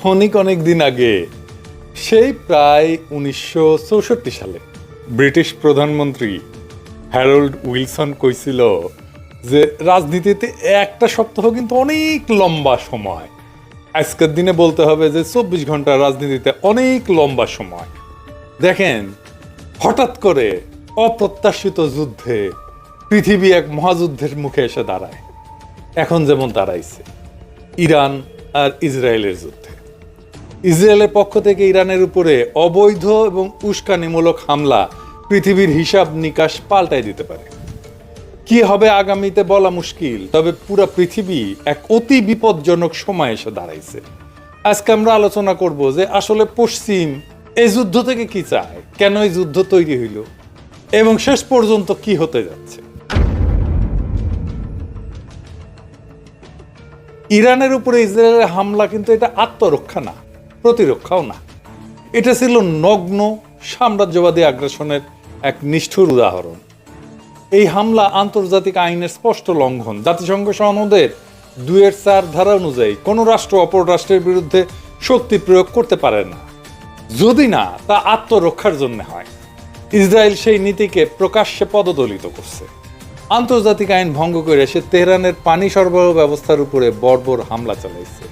অনেক দিন আগে, সেই প্রায় 1964 সালে ব্রিটিশ প্রধানমন্ত্রী হ্যারল্ড উইলসন কইছিল যে রাজনীতিতে একটা সপ্তাহ কিন্তু অনেক লম্বা সময়। আজকের দিনে বলতে হবে যে 24 ঘন্টা রাজনীতিতে অনেক লম্বা সময়। দেখেন, হঠাৎ করে অপ্রত্যাশিত যুদ্ধে পৃথিবী এক মহাযুদ্ধের মুখে এসে দাঁড়ায়। এখন যেমন দাঁড়াইছে ইরান আর ইসরায়েলের যুদ্ধে। ইসরায়েলের পক্ষ থেকে ইরানের উপরে অবৈধ এবং উস্কানিমূলক হামলা পৃথিবীর হিসাব নিকাশ পাল্টাই দিতে পারে। কি হবে আগামীতে বলা মুশকিল, তবে পুরো পৃথিবী এক অতি বিপজ্জনক সময় এসে দাঁড়াইছে। আজকে আমরা আলোচনা করব যে আসলে পশ্চিম এই যুদ্ধ থেকে কি চায়, কেন এই যুদ্ধ তৈরি হইল এবং শেষ পর্যন্ত কি হতে যাচ্ছে। ইরানের উপরে ইসরায়েলের হামলা কিন্তু এটা আত্মরক্ষা না, প্রতিরক্ষাও না। এটা ছিল নগ্ন সাম্রাজ্যবাদী আগ্রাসনের এক নিষ্ঠুর উদাহরণ। এই হামলা আন্তর্জাতিক আইনের স্পষ্ট লঙ্ঘন। জাতিসংঘ সনদের 2-4 ধারা অনুযায়ী কোনো রাষ্ট্র অপর রাষ্ট্রের বিরুদ্ধে শক্তি প্রয়োগ করতে পারে না, যদি না তা আত্মরক্ষার জন্য হয়। ইসরায়েল সেই নীতিকে প্রকাশ্যে পদদলিত করছে। আন্তর্জাতিক আইন ভঙ্গ করে সে তেহরানের পানি সরবরাহ ব্যবস্থার উপরে বর্বর হামলা চালাইছে।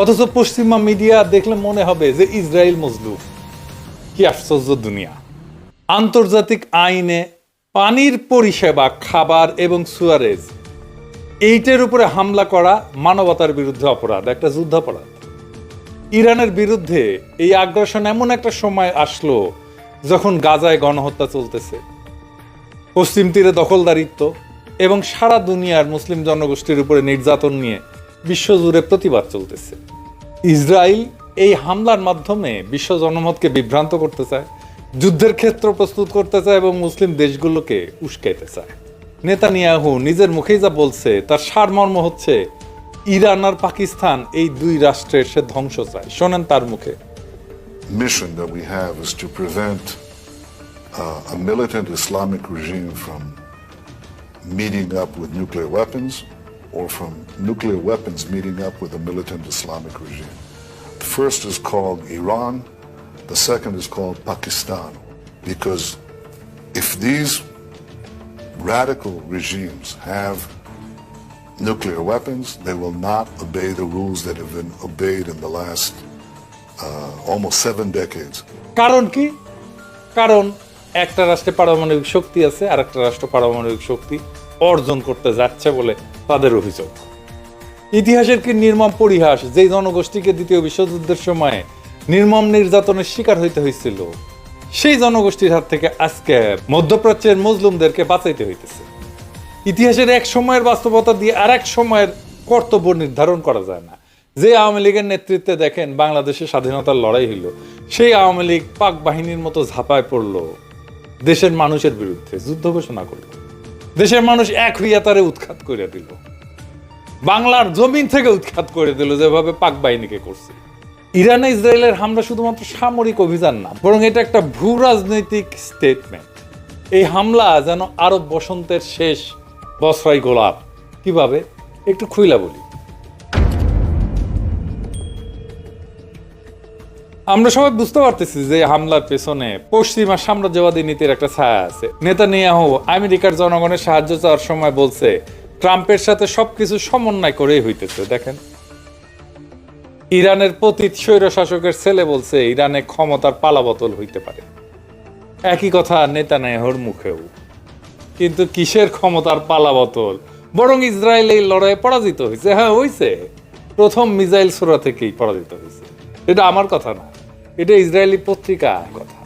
অথচ পশ্চিমা মিডিয়া দেখলে মনে হবে যে ইসরায়েল মজলুম। কি আশ্চর্য দুনিয়া! আন্তর্জাতিক আইনে পানির পরিষেবা, খাবার এবং সুয়ারেজ, এইটার উপরে হামলা করা মানবতার বিরুদ্ধে অপরাধ, একটা যুদ্ধাপরাধ। ইরানের বিরুদ্ধে এই আগ্রাসন এমন একটা সময় আসলো যখন গাজায় গণহত্যা চলতেছে, পশ্চিম তীরে দখলদারিত্ব এবং সারা দুনিয়ার মুসলিম জনগোষ্ঠীর উপরে নির্যাতন নিয়ে বিশ্বজুড়ে প্রতিবাদ চলতেছে। ইসরায়েল এই হামলার মাধ্যমে বিশ্ব জনমতকে বিভ্রান্ত করতে চায়, যুদ্ধের ক্ষেত্র প্রস্তুত করতে চায় এবং মুসলিম দেশগুলোকে উস্কাইতে চায়। নেতানিয়াহু নিজের মুখেই যা বলছে তার সারমর্ম হচ্ছে ইরান আর পাকিস্তান এই দুই রাষ্ট্রের সে ধ্বংস চায়। শোনেন তার মুখে। Mission that we have is to prevent a militant Islamic regime from meeting up with nuclear weapons or from nuclear weapons meeting up with a militant Islamic regime. The first is called Iran, the second is called Pakistan, because if these radical regimes have nuclear weapons, they will not obey the rules that have been obeyed in the last almost 7 decades. কারণ কি? কারণ একটা রাষ্ট্রে পারমাণবিক শক্তি আছে আর একটা রাষ্ট্র পারমাণবিক শক্তি অর্জন করতে যাচ্ছে বলে তাদের অভিযোগ। ইতিহাসের কি নির্মম পরিহাস, যে জনগোষ্ঠীকে দ্বিতীয় বিশ্বযুদ্ধের সময় নির্মম নির্যাতনের শিকার হইতে হয়েছিল, সেই জনগোষ্ঠীর হাত থেকে আজকে মধ্যপ্রাচ্যের মজলুমদেরকে বাঁচাইতে হইতেছে। ইতিহাসের এক সময়ের বাস্তবতা দিয়ে আর এক সময়ের কর্তব্য নির্ধারণ করা যায় না। যে আওয়ামী লীগের নেতৃত্বে দেখেন বাংলাদেশের স্বাধীনতার লড়াই হইল, সেই আওয়ামী লীগ পাক বাহিনীর মতো ঝাঁপায় পড়ল দেশের মানুষের বিরুদ্ধে, যুদ্ধ ঘোষণা করল, দেশের মানুষ এক হইয়া তারে উৎখাত করে দিল, বাংলার জমিন থেকে উৎখাত করে দিল যেভাবে পাক বাহিনীকে করছে। ইরানে ইসরায়েলের হামলা শুধুমাত্র সামরিক অভিযান না, বরং এটা একটা ভূ রাজনৈতিক স্টেটমেন্ট। এই হামলা যেন আরব বসন্তের শেষ বছরাই গোলাপ। কিভাবে? একটু খুইলা বলি। আমরা সবাই বুঝতে পারতেছি যে হামলার পেছনে পশ্চিমা সাম্রাজ্যবাদী নীতির একটা ছায়া আছে। নেতানিয়াহু আমেরিকার জনগণের সাহায্য চাওয়ার সময় বলছে ট্রাম্পের সাথে সবকিছু সমন্বয় করেই হইতেছে। দেখেন, ইরানের পতিত স্বৈর শাসকের ছেলে বলছে ইরানে ক্ষমতার পালাবদল হইতে পারে। একই কথা নেতানিয়াহুর মুখেও। কিন্তু কিসের ক্ষমতার পালাবদল? বরং ইসরায়েল এই লড়াইয়ে পরাজিত হয়েছে। হ্যাঁ, হয়েছে। প্রথম মিসাইল ছোড়া থেকেই পরাজিত হয়েছে। এটা আমার কথা না, এটা ইসরায়েলি পত্রিকার কথা।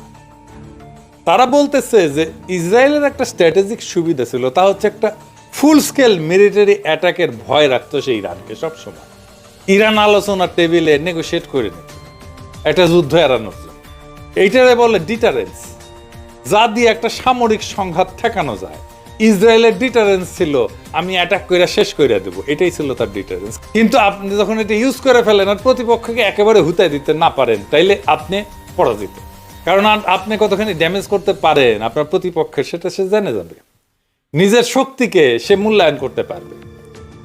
তারা বলতেছে যে ইসরায়েলের একটা স্ট্র্যাটেজিক সুবিধা ছিল, তা হচ্ছে একটা ফুল স্কেল মিলিটারি অ্যাটাকের ভয় রাখতো সেই ইরানকে সবসময়। ইরান আলোচনার টেবিলে নেগোশিয়েট করে নিত একটা যুদ্ধ এড়ানোর জন্য। এইটারে বলে ডিটারেন্স, যা দিয়ে একটা সামরিক সংঘাত ঠেকানো যায়। ইসরায়েলের ডিটারেন্স ছিল আমি অ্যাটাক করে শেষ করে দেবো, এটাই ছিল তার ডিটারেন্স। কিন্তু আপনি যখন এটা ইউজ করে ফেলেন আর প্রতিপক্ষকে একেবারে হুতায় দিতে না পারেন, তাইলে আপনি পরাজিত। কারণ আপনি কতখানি ড্যামেজ করতে পারেন আপনার প্রতিপক্ষের, সেটা সে জেনে যাবে। নিজের শক্তিকে সে মূল্যায়ন করতে পারবে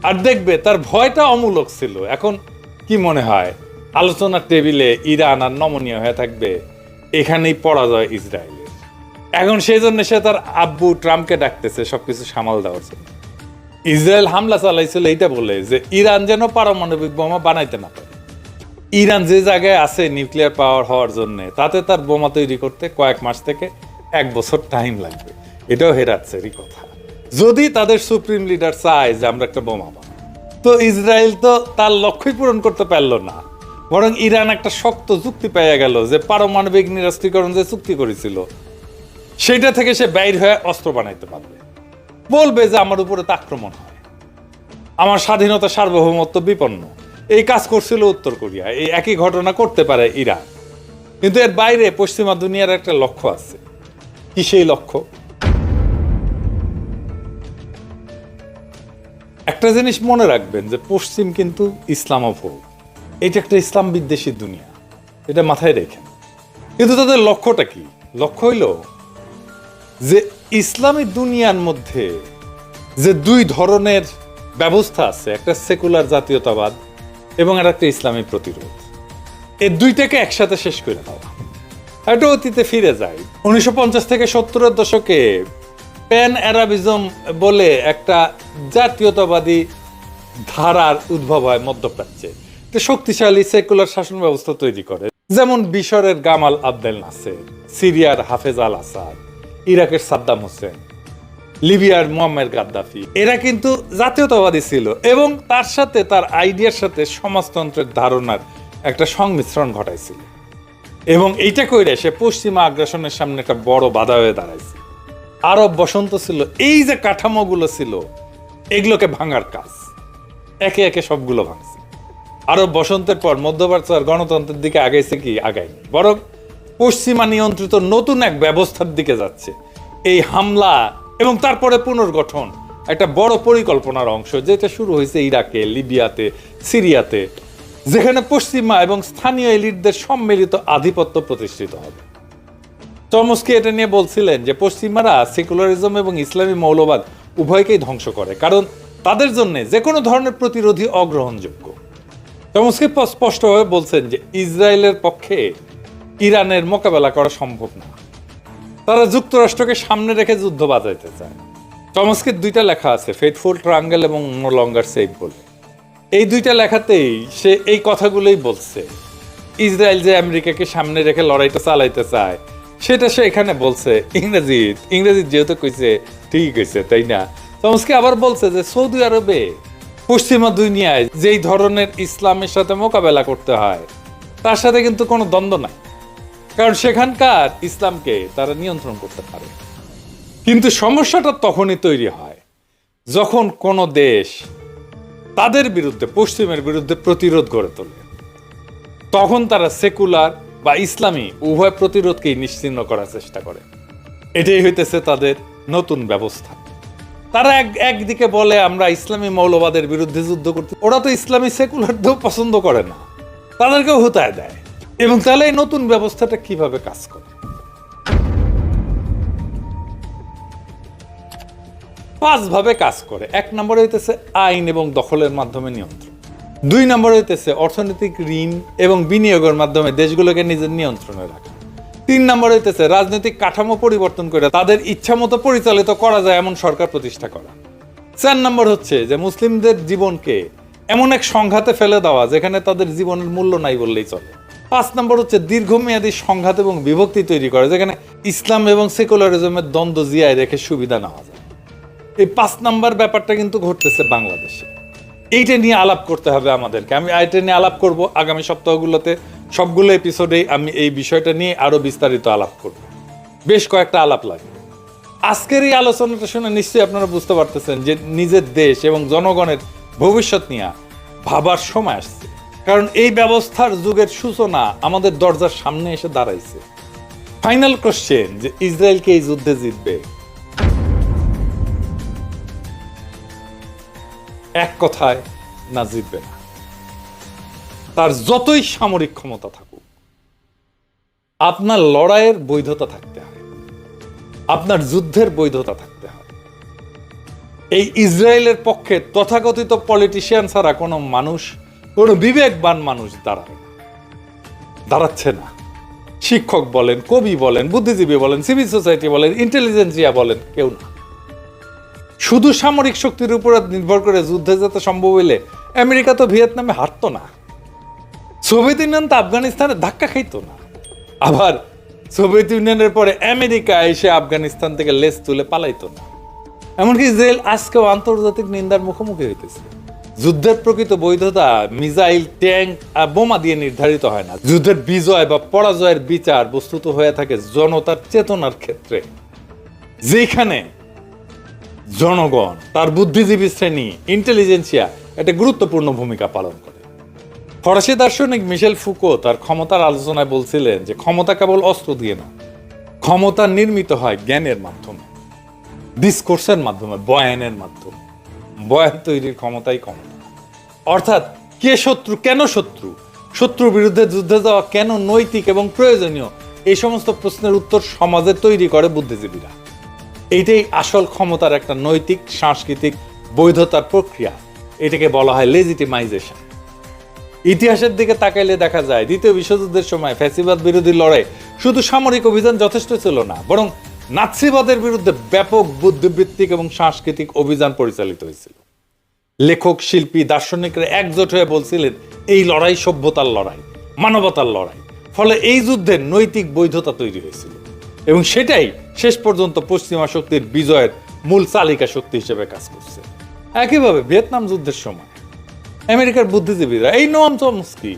আর দেখবে তার ভয়টা অমূলক ছিল। এখন কি মনে হয় আলোচনার টেবিলে ইরান আর নমনীয় হয়ে থাকবে, এখানেই পরাজয় ইসরায়েলের। এখন সেই জন্য সে তার আব্বু ট্রাম্পকে ডাকতেছে সবকিছু সামাল দেওয়ার জন্য। ইসরায়েল হামলা চালাইছিল এইটা বলে যে ইরান যেন পারমাণবিক বোমা বানাইতে না পারে। ইরান যে জায়গায় আছে নিউক্লিয়ার পাওয়ার হওয়ার জন্য, তাতে তার বোমা তৈরি করতে কয়েক মাস থেকে 1 বছর টাইম লাগবে। এটাও হেরাচ্ছেরই কথা। যদি তাদের সুপ্রিম লিডার চায় যে আমরা একটা বোমা বানাই, তো ইসরায়েল তো তার লক্ষ্যই পূরণ করতে পারল না, বরং ইরান একটা শক্ত যুক্তি পেয়ে গেল যে পারমাণবিক নিরস্ত্রীকরণ যে চুক্তি করেছিল সেটা থেকে সে বাইর হয়ে অস্ত্র বানাইতে পারবে। বলবে যে আমার উপরে তো আক্রমণ হয়, আমার স্বাধীনতা সার্বভৌমত্ব বিপন্ন। এই কাজ করছিল উত্তর কোরিয়া, এই একই ঘটনা করতে পারে ইরান। কিন্তু এর বাইরে পশ্চিমা দুনিয়ার একটা লক্ষ্য আছে। কি সেই লক্ষ্য? একটা জিনিস মনে রাখবেন যে পশ্চিম কিন্তু ইসলামোফোব, এটা একটা ইসলাম বিদ্বেষী দুনিয়া, এটা মাথায় রেখেন। কিন্তু তাদের লক্ষ্যটা কি? লক্ষ্য হইল যে ইসলামী দুনিয়ার মধ্যে যে 2 ধরনের ব্যবস্থা আছে, একটা সেকুলার জাতীয়তাবাদ এবং আর একটা ইসলামী প্রতিরোধ, এই দুইটাকে একসাথে শেষ করে দেওয়া। একটা অতীতে ফিরে যায়, 1950 থেকে 70-এর দশকে প্যান অ্যারাবিজম বলে একটা জাতীয়তাবাদী ধারার উদ্ভব হয় মধ্যপ্রাচ্যে। একটা শক্তিশালী সেকুলার শাসন ব্যবস্থা তৈরি করে, যেমন মিশরের গামাল আবদেল নাসের, সিরিয়ার হাফেজ আল আসাদ, ইরাকের সাদ্দাম হোসেন, লিবিয়ার মুয়াম্মার গাদ্দাফি। এরা কিন্তু জাতীয়তাবাদী ছিল এবং তার সাথে তার আইডিয়ার সাথে সমাজতন্ত্রের ধারণার একটা সংমিশ্রণ ঘটাইছিল। এবং এইটা কইরে সে পশ্চিমা আগ্রাসনের সামনে একটা বড় বাধা হয়ে দাঁড়াইছে। আরব বসন্ত ছিল, এই যে কাঠামোগুলো ছিল এগুলোকে ভাঙার কাজ, একে একে সবগুলো ভাঙছে। আরব বসন্তের পর মধ্যপ্রাচ্য আর গণতন্ত্রের দিকে আগাইছে কি? আগায়নি, বরং পশ্চিমা নিয়ন্ত্রিত নতুন এক ব্যবস্থার দিকে যাচ্ছে। এই হামলা এবং তারপরে পুনর্গঠন একটা বড় পরিকল্পনার অংশ, যেটা শুরু হয়েছে ইরাকে, লিবিয়াতে, সিরিয়াতে, যেখানে পশ্চিমা এবং স্থানীয় এলিটদের সম্মিলিত আধিপত্য প্রতিষ্ঠিত হবে। চমস্কি এটা নিয়ে বলছিলেন যে পশ্চিমারা সেকুলারিজম এবং ইসলামী মৌলবাদ উভয়কেই ধ্বংস করে, কারণ তাদের জন্য যে কোনো ধরনের প্রতিরোধী অগ্রহণযোগ্য। চমস্কি স্পষ্টভাবে বলছেন যে ইসরায়েলের পক্ষে ইরানের মোকাবেলা করা সম্ভব না। তারা যুক্তরাষ্ট্রকে সামনে রেখে যুদ্ধ বাজাইতে চায়। চমস্কির 2টা লেখা আছে, ফেথফুল ট্রায়াঙ্গেল এবং নো লঙ্গার সেফ বলে। এই 2টা লেখাতেই সে এই কথাগুলোই বলছে। ইসরায়েল যে আমেরিকাকে সামনে রেখে লড়াইটা চালাইতে চায় সেটা সে এখানে বলছে ইংরেজি যেহেতু কইছে ঠিকই কইছে, তাই না? চমস্কি আবার বলছে যে সৌদি আরবে পশ্চিমা দুনিয়ায় যেই ধরনের ইসলামের সাথে মোকাবেলা করতে হয় তার সাথে কিন্তু কোনো দ্বন্দ্ব নাই, কারণ সেখানকার ইসলামকে তারা নিয়ন্ত্রণ করতে পারে। কিন্তু সমস্যাটা তখনই তৈরি হয় যখন কোনো দেশ তাদের বিরুদ্ধে, পশ্চিমের বিরুদ্ধে প্রতিরোধ গড়ে তোলে। তখন তারা সেকুলার বা ইসলামী উভয় প্রতিরোধকেই নিশ্চিহ্ন করার চেষ্টা করে। এটাই হইতেছে তাদের নতুন ব্যবস্থা। তারা একদিকে বলে আমরা ইসলামী মৌলবাদের বিরুদ্ধে যুদ্ধ করতে, ওরা তো ইসলামী সেকুলারদেরও পছন্দ করে না, তাদেরকেও হুতায় দেয়। এবং তাহলে এই নতুন ব্যবস্থাটা কিভাবে কাজ করে? 5 ভাবে কাজ করে। 1 নম্বরে হইতেছে আইন এবং দখলের মাধ্যমে নিয়ন্ত্রণ। 2 নম্বরে হইতেছে অর্থনৈতিক ঋণ এবং বিনিয়োগের মাধ্যমে দেশগুলোকে নিজের নিয়ন্ত্রণে রাখা। 3 নম্বরে হইতেছে রাজনৈতিক কাঠামো পরিবর্তন করে তাদের ইচ্ছা মতো পরিচালিত করা যায় এমন সরকার প্রতিষ্ঠা করা। 4 নম্বর হচ্ছে যে মুসলিমদের জীবনকে এমন এক সংঘাতে ফেলে দেওয়া যেখানে তাদের জীবনের মূল্য নাই বললেই চলে। 5 নম্বর হচ্ছে দীর্ঘমেয়াদী সংঘাত এবং বিভক্তি তৈরি করে, যেখানে ইসলাম এবং সেকুলারিজমের দ্বন্দ্ব জিয়ায় রেখে সুবিধা নেওয়া যায়। এই 5 নম্বর ব্যাপারটা কিন্তু ঘটতেছে বাংলাদেশে। এইটা নিয়ে আলাপ করতে হবে আমাদেরকে। আমি এটা নিয়ে আলাপ করব আগামী সপ্তাহগুলোতে, সবগুলো এপিসোডেই আমি এই বিষয়টা নিয়ে আরো বিস্তারিত আলাপ করব। বেশ কয়েকটা আলাপ লাগবে। আজকের এই আলোচনাটা শুনে নিশ্চয়ই আপনারা বুঝতে পারতেছেন যে নিজের দেশ এবং জনগণের ভবিষ্যৎ নিয়ে ভাবার সময় আসছে, কারণ এই ব্যবস্থার যুগের সূচনা আমাদের দরজার সামনে এসে দাঁড়াইছে। ফাইনাল কোশ্চেন, যে ইসরায়েলকে এই যুদ্ধে জিতবে? এক কথায়, না, জিতবে না। তার যতই সামরিক ক্ষমতা থাকুক, আপনার লড়াইয়ের বৈধতা থাকতে হয়, আপনার যুদ্ধের বৈধতা থাকতে হয়। এই ইসরায়েলের পক্ষে তথাকথিত পলিটিশিয়ান ছাড়া কোনো মানুষ, কোনো বিবেকবান মানুষ দাঁড়ায় না। দাঁড়াচ্ছে না। শিক্ষক বলেন, কবি বলেন, বুদ্ধিজীবী বলেন, সিভিল সোসাইটি বলেন, ইন্টেলিজেন্সিয়া বলেন, কেউ না। শুধু সামরিক শক্তির উপর নির্ভর করে যুদ্ধে যেতে সম্ভব হইলে আমেরিকা তো ভিয়েতনামে হারতো না, সোভিয়েত ইউনিয়ন তো আফগানিস্তানে ধাক্কা খাইতো না, আবার সোভিয়েত ইউনিয়নের পরে আমেরিকা এসে আফগানিস্তান থেকে লেজ তুলে পালাইতো না। এমনকি ইসরায়েল আজকেও আন্তর্জাতিক নিন্দার মুখোমুখি হইতেছে। যুদ্ধের প্রকৃত বৈধতা মিসাইল, ট্যাঙ্ক আর বোমা দিয়ে নির্ধারিত হয় না। যুদ্ধের বিজয় বা পরাজয়ের বিচার বস্তুত হয়ে থাকে জনতার চেতনার ক্ষেত্রে, যেখানে জনগণ, তার বুদ্ধিজীবী শ্রেণী, ইন্টেলিজেন্সিয়া একটা গুরুত্বপূর্ণ ভূমিকা পালন করে। ফরাসি দার্শনিক মিশেল ফুকো তার ক্ষমতার আলোচনায় বলছিলেন যে ক্ষমতা কেবল অস্ত্র দিয়ে না, ক্ষমতা নির্মিত হয় জ্ঞানের মাধ্যমে, ডিসকোর্সের মাধ্যমে, বয়ানের মাধ্যমে। বয়ান তৈরির ক্ষমতাই ক্ষমতা। অর্থাৎ কে শত্রু, কেন শত্রু, শত্রুর বিরুদ্ধে যুদ্ধে যাওয়া কেন নৈতিক এবং প্রয়োজনীয়, এই সমস্ত প্রশ্নের উত্তর সমাজে তৈরি করে বুদ্ধিজীবীরা। এইটাই আসল ক্ষমতার একটা নৈতিক সাংস্কৃতিক বৈধতার প্রক্রিয়া। এটাকে বলা হয় লেজিটিমাইজেশন। ইতিহাসের দিকে তাকাইলে দেখা যায় দ্বিতীয় বিশ্বযুদ্ধের সময় ফ্যাসিবাদ বিরোধী লড়াই শুধু সামরিক অভিযান যথেষ্ট ছিল না, বরং নাৎসিবাদের বিরুদ্ধে ব্যাপক বুদ্ধিবৃত্তিক এবং সাংস্কৃতিক অভিযান পরিচালিত হয়েছিল। লেখক, শিল্পী, দার্শনিকরা একজোট হয়ে বলছিলেন এই লড়াই সভ্যতার লড়াই, মানবতার লড়াই। ফলে এই যুদ্ধের নৈতিক বৈধতা তৈরি হয়েছিল এবং সেটাই শেষ পর্যন্ত পশ্চিমা শক্তির বিজয়ের মূল চালিকা শক্তি হিসেবে কাজ করছে। একইভাবে ভিয়েতনাম যুদ্ধের সময় আমেরিকার বুদ্ধিজীবীরা, এই নোয়াম চমস্কি,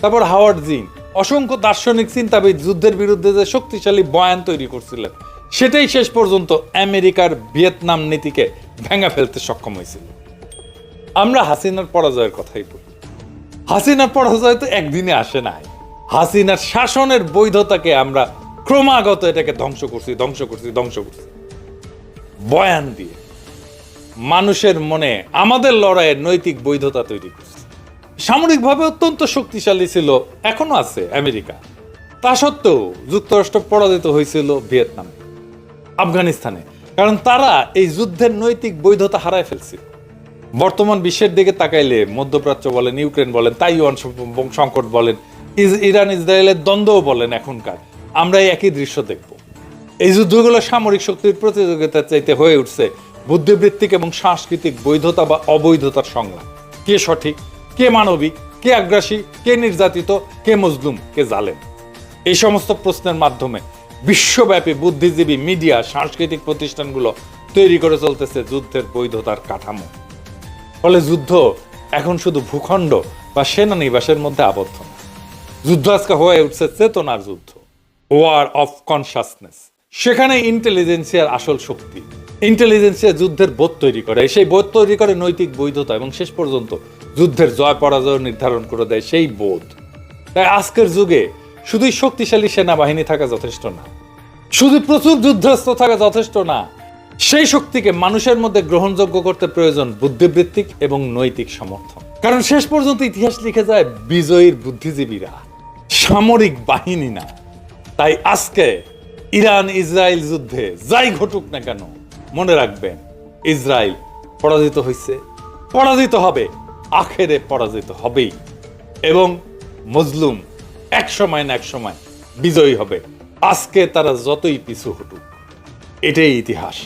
তারপর হাওয়ার্ড জিন, অসংখ্য দার্শনিক চিন্তাবিদ যুদ্ধের বিরুদ্ধে যে শক্তিশালী বয়ান তৈরি করছিলেন, সেটাই শেষ পর্যন্ত আমেরিকার ভিয়েতনাম নীতিকে ভেঙে ফেলতে সক্ষম হয়েছিল। আমরা হাসিনার পরাজয়ের কথাই বলি। হাসিনার পরাজয় তো একদিনে আসে নাই। হাসিনার শাসনের বৈধতাকে আমরা ক্রমাগত এটাকে ধ্বংস করছি বয়ান দিয়ে, মানুষের মনে আমাদের লড়াইয়ের নৈতিক বৈধতা তৈরি করছে। সামরিকভাবে অত্যন্ত শক্তিশালী ছিল, এখনো আছে আমেরিকা। তা সত্ত্বেও যুক্তরাষ্ট্র পরাজিত হয়েছিল ভিয়েতনামে, আফগানিস্তানে, কারণ তারা এই যুদ্ধের নৈতিক বৈধতা হারায় ফেলছিল। বর্তমান বিশ্বের দিকে তাকাইলে মধ্যপ্রাচ্য বলেন, ইউক্রেন বলেন, তাইওয়ান সংকট বলেন, ইরান ইসরায়েলের দ্বন্দ্বও বলেন, এখনকার আমরা এই একই দৃশ্য দেখব। এই যুদ্ধগুলো সামরিক শক্তির প্রতিযোগিতার চাইতে হয়ে উঠছে বুদ্ধিবৃত্তিক এবং সাংস্কৃতিক বৈধতা বা অবৈধতার সংগ্রাম। কে সঠিক, কে মানবিক, কে আগ্রাসী, কে নির্যাতিত, কে মজলুম, কে জালেম, এই সমস্ত প্রশ্নের মাধ্যমে বিশ্বব্যাপী বুদ্ধিজীবী, মিডিয়া, সাংস্কৃতিক প্রতিষ্ঠানগুলো তৈরি করে চলতেছে যুদ্ধের বৈধতার কাঠামো। ফলে যুদ্ধ এখন শুধু ভূখণ্ড বা সেনানিবাসের মধ্যে আবদ্ধ না। যুদ্ধ আজকে হয়ে উঠছে চেতনার যুদ্ধ, ওয়ার অফ কনসাসনেস। সেখানে ইন্টেলিজেন্সিয়ার আসল শক্তি। ইন্টেলিজেন্সিয়া যুদ্ধের বোধ তৈরি করে, সেই বোধ তৈরি করে নৈতিক বৈধতা, এবং শেষ পর্যন্ত যুদ্ধের জয় পরাজয় নির্ধারণ করে দেয় সেই বোধ। তাই আজকের যুগে শুধুই শক্তিশালী সেনাবাহিনী থাকা যথেষ্ট না, শুধু প্রচুর যুদ্ধাস্ত্র থাকা যথেষ্ট না। সেই শক্তিকে মানুষের মধ্যে গ্রহণযোগ্য করতে প্রয়োজন বুদ্ধিবৃত্তিক এবং নৈতিক সমর্থন। কারণ শেষ পর্যন্ত ইতিহাস লিখে যায় বিজয়ীর বুদ্ধিজীবীরা, সামরিক বাহিনী না। তাই আজকে ইরান ইসরায়েল যুদ্ধে যাই ঘটুক না কেন, মনে রাখবেন ইসরায়েল পরাজিত হয়েছে, পরাজিত হবে, আখেরে পরাজিত হবেই, এবং মজলুম এক সময় না এক সময় বিজয়ী হবে। আজকে তারা যতই পিছু হটুক, এটাই ইতিহাস,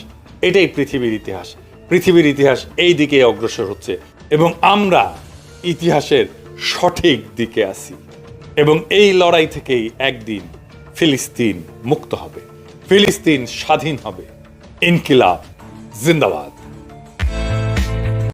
এটাই পৃথিবীর ইতিহাস। পৃথিবীর ইতিহাস এই দিকে অগ্রসর হচ্ছে এবং আমরা ইতিহাসের সঠিক দিকে আছি, এবং এই লড়াই থেকেই একদিন ফিলিস্তিন মুক্ত হবে, ফিলিস্তিন স্বাধীন হবে। ইনকিলাব জিন্দাবাদ।